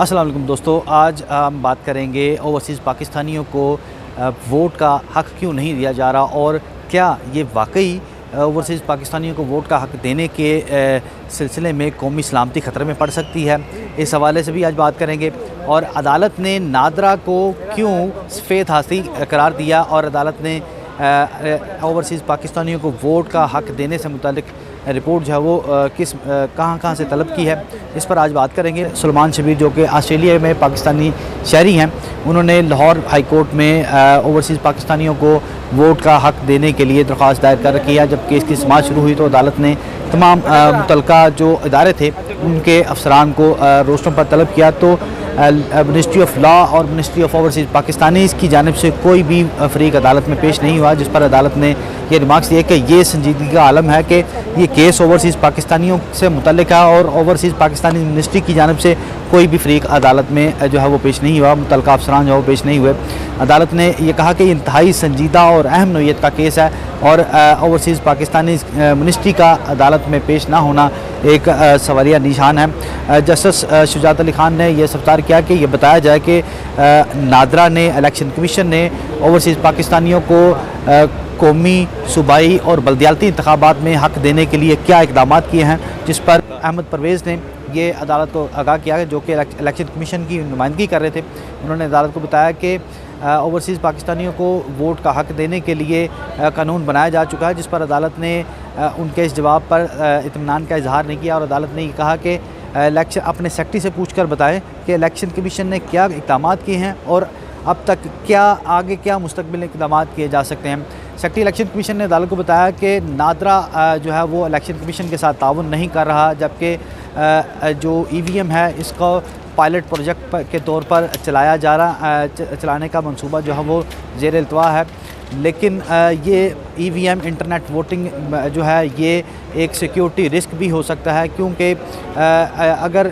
अस्सलाम वालेकुम दोस्तों, आज हम बात करेंगे ओवरसीज़ पाकिस्तानियों को वोट का हक़ क्यों नहीं दिया जा रहा और क्या ये वाकई ओवरसीज़ पाकिस्तानियों को वोट का हक़ देने के सिलसिले में कौमी सलामती ख़तरे में पड़ सकती है। इस हवाले से भी आज बात करेंगे। और अदालत ने नादरा को क्यों सफ़ेद हाथी करार दिया और अदालत ने ओवरसीज़ पाकिस्तानियों को वोट का हक़ देने से मुतालिक रिपोर्ट जो है वो कहाँ से तलब की है, इस पर आज बात करेंगे। सलमान शबीर जो कि ऑस्ट्रेलिया में पाकिस्तानी शहरी हैं, उन्होंने लाहौर हाई कोर्ट में ओवरसीज़ पाकिस्तानियों को वोट का हक़ देने के लिए दरख्वास्त दायर कर रखी है। जब केस की समाअत शुरू हुई तो अदालत ने तमाम मुतल्लिका जो इदारे थे उनके अफसरान को रोस्टरों पर तलब किया, तो मिनिस्ट्री ऑफ लॉ और मिनिस्ट्री ऑफ ओवरसीज़ पाकिस्तानी की जानिब से कोई भी फ़रीक अदालत में पेश नहीं हुआ, जिस पर अदालत ने ये रिमार्क्स दिए कि ये संजीदगी का आलम है कि ये केस ओवरसीज़ पाकिस्तानियों से मुतल्लिक है और ओवरसीज़ पाकिस्तानी मिनिस्ट्री की जानिब से कोई भी फ़रीक अदालत में जो है वो पेश नहीं हुआ, मुतल्लिका अफसरान जो है वो पेश नहीं हुए। अदालत ने यह कहा कि इंतहाई संजीदा और अहम नौइयत का केस है और ओवरसीज़ पाकिस्तानी मिनिस्ट्री का अदालत में पेश ना होना एक सवालिया निशान है। जस्टिस शुजात अली खान ने यह सफ्तार किया कि यह बताया जाए कि नादरा ने इलेक्शन कमीशन ने ओवरसीज़ पाकिस्तानियों को कौमी, सूबाई और बल्दियाती इंतखाबात में हक़ देने के लिए क्या इक़दाम किए हैं, जिस पर अहमद परवेज़ ने ये अदालत को आगाह किया, जो कि इलेक्शन कमीशन की नुमाइंदगी कर रहे थे। उन्होंने अदालत को बताया कि ओवरसीज़ पाकिस्तानियों को वोट का हक़ देने के लिए कानून बनाया जा चुका है, जिस पर अदालत ने उनके इस जवाब पर इत्मीनान का इजहार नहीं किया और अदालत ने ये कहा कि इलेक्शन अपने सेक्रेटरी से पूछ कर बताएं कि इलेक्शन कमीशन ने क्या इक़दाम किए हैं और अब तक क्या मुस्तकबिल इक़दाम किए जा सकते हैं। सेक्रेटरी इलेक्शन कमीशन ने अदालत को बताया कि नादरा जो है वो इलेक्शन कमीशन के साथ ताउन नहीं कर रहा, जबकि जो EVM है इसको पायलट प्रोजेक्ट के तौर पर चलाने का मंसूबा जो है वो ज़ेर इल्तवा है। लेकिन ये EVM इंटरनेट वोटिंग जो है ये एक सिक्योरिटी रिस्क भी हो सकता है, क्योंकि अगर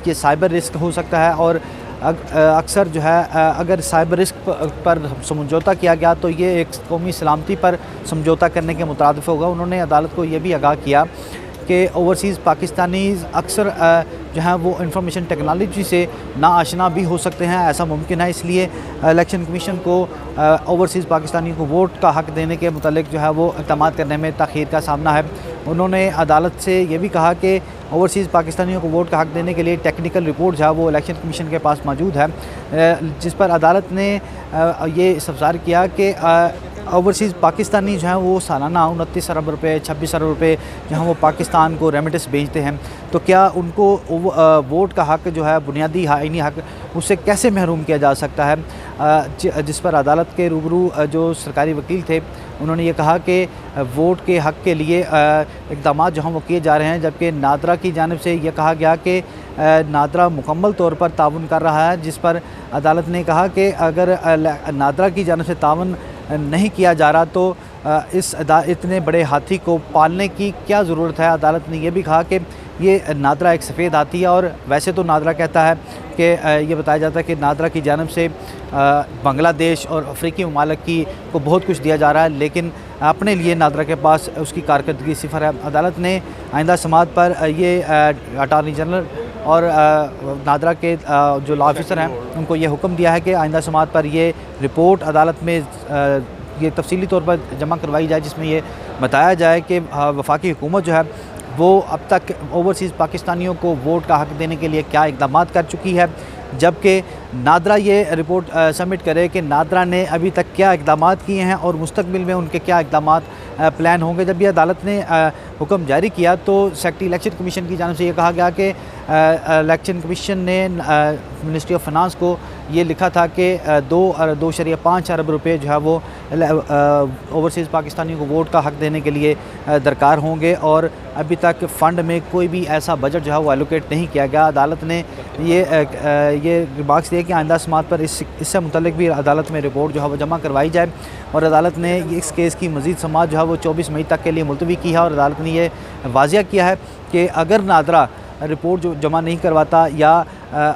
ये साइबर रिस्क हो सकता है और अक्सर जो है अगर साइबर रिस्क पर समझौता किया गया तो ये एक कौमी सलामती पर समझौता करने के मुताबिक होगा। उन्होंने अदालत को ये भी आगाह किया कि ओवरसीज़ पाकिस्तानी अक्सर जो है वो इंफॉर्मेशन टेक्नोलॉजी से नाआशना भी हो सकते हैं, ऐसा मुमकिन है। इसलिए इलेक्शन कमीशन को ओवरसीज़ पाकिस्तानियों को वोट का हक़ देने के मुतालिक जो है वो इक़दाम करने में तख़ीर का सामना है। उन्होंने अदालत से ये भी कहा कि ओवरसीज़ पाकिस्तानियों को वोट का हक़ देने के लिए टेक्निकल रिपोर्ट जो है वो इलेक्शन कमीशन के पास मौजूद है, जिस पर अदालत ने ये इस्तफ़सार किया कि ओवरसीज़ पाकिस्तानी जो हैं वो सालाना 29 अरब रुपये 26 अरब रुपये जो हैं वो पाकिस्तान को रेमिटेंस भेजते हैं, तो क्या उनको वोट का हक़ जो है बुनियादी आईनी हक़ उससे कैसे महरूम किया जा सकता है। जिस पर अदालत के रूबरू जो सरकारी वकील थे उन्होंने ये कहा कि वोट के हक़ के लिए इक़दाम जो हैं वो किए जा रहे हैं, जबकि नादरा की जानिब से ये कहा गया कि नादरा मुकम्मल तौर पर ताउन कर रहा है, जिस पर अदालत ने कहा कि अगर नादरा की जानिब से ताउन नहीं किया जा रहा तो इतने बड़े हाथी को पालने की क्या ज़रूरत है। अदालत ने यह भी कहा कि ये नादरा एक सफ़ेद हाथी है और वैसे तो नादरा कहता है कि ये बताया जाता है कि नादरा की जानिब से बांग्लादेश और अफ्रीकी ममालिक को बहुत कुछ दिया जा रहा है, लेकिन अपने लिए नादरा के पास उसकी कारकर्दगी सिफर है। अदालत ने आइंदा समाअत पर ये अटार्नी जनरल और नादरा के जो लॉ ऑफिसर हैं उनको ये हुक्म दिया है कि आइंदा समाअत पर ये रिपोर्ट अदालत में ये तफसीली तौर पर जमा करवाई जाए, जिसमें ये बताया जाए कि वफाकी हुकूमत जो है वो अब तक ओवरसीज़ पाकिस्तानियों को वोट का हक़ देने के लिए क्या इक़दाम कर चुकी है, जबकि नादरा ये रिपोर्ट सबमिट करे कि नादरा ने अभी तक क्या इक़दाम किए हैं और मुस्तक़बिल में उनके क्या इक़दाम प्लान होंगे। जब ये अदालत ने हुक्म जारी किया तो सेक्रेटरी इलेक्शन कमीशन की जानिब से ये कहा गया कि इलेक्शन कमीशन ने मिनिस्ट्री ऑफ फाइनेंस को ये लिखा था कि 2.5 अरब रुपये जो है वो ओवरसीज़ पाकिस्तानियों को वोट का हक़ देने के लिए दरकार होंगे और अभी तक फ़ंड में कोई भी ऐसा बजट जो है वो एलोकेट नहीं किया गया। अदालत ने ये रिमार्क्स दिए कि आइंदा समाअत पर इससे मुतल्लिक भी अदालत में रिपोर्ट जो है वो जमा करवाई जाए और अदालत ने इस केस की मज़ीद समाअत जो है वो 24 मई तक के लिए मुलतवी की है और अदालत ने यह वाज़िया किया है कि अगर नादरा रिपोर्ट जो जमा नहीं करवाता या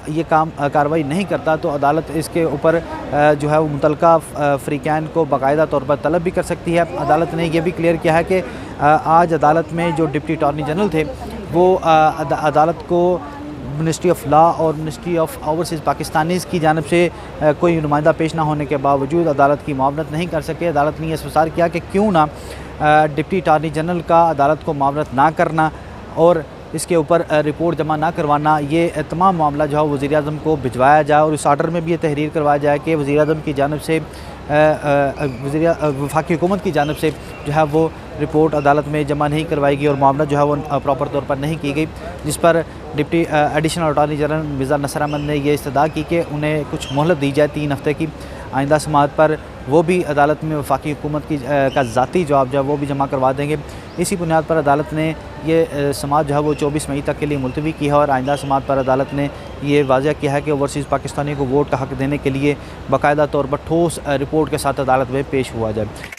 ये कार्रवाई नहीं करता तो अदालत इसके ऊपर जो है वो मुतल्लिका फ़रीक़ैन को बाकायदा तौर पर तलब भी कर सकती है। अदालत ने यह भी क्लियर किया है कि आज अदालत में जो डिप्टी अटॉर्नी जनरल थे वो अदालत को मिनिस्ट्री ऑफ लॉ और मिनिस्ट्री ऑफ ओवरसीज़ पाकिस्तानीज़ की जानिब से कोई नुमाइंदा पेश ना होने के बावजूद अदालत की मुआवनत नहीं कर सके। अदालत ने यह इस्तफसार किया कि क्यों ना डिप्टी अटारनी जनरल का अदालत को मुआवनत ना करना और इसके ऊपर रिपोर्ट जमा ना करवाना, ये तमाम मामला जो है वज़ीर आज़म को भिजवाया जाए और इस आर्डर में भी ये तहरीर करवाया जाए कि वज़ीर आज़म की जानिब से वफाकी हुकूमत की जानिब से जो है वो रिपोर्ट अदालत में जमा नहीं करवाएगी और मामला जो है वो प्रॉपर तौर पर नहीं की गई, जिस पर deputy additional attorney general Mirza Nasar Ahmad ने यह इस्तदा की कि उन्हें कुछ मोहलत दी जाए 3 हफ़्ते की आइंदा समाअत पर वो भी अदालत में वफाकी हुकूमत की का ज़ाती जवाब जो है वो भी जमा करवा देंगे। इसी बुनियाद पर अदालत ने ये समाअत जो है वो 24 मई तक के लिए मुलतवी की है और आइंदा समाअत पर अदालत ने ये वाज़ह किया है कि ओवरसीज़ पाकिस्तानियों को वोट का हक़ देने के लिए बाकायदा तौर पर ठोस रिपोर्ट के साथ अदालत में पेश हुआ जाए।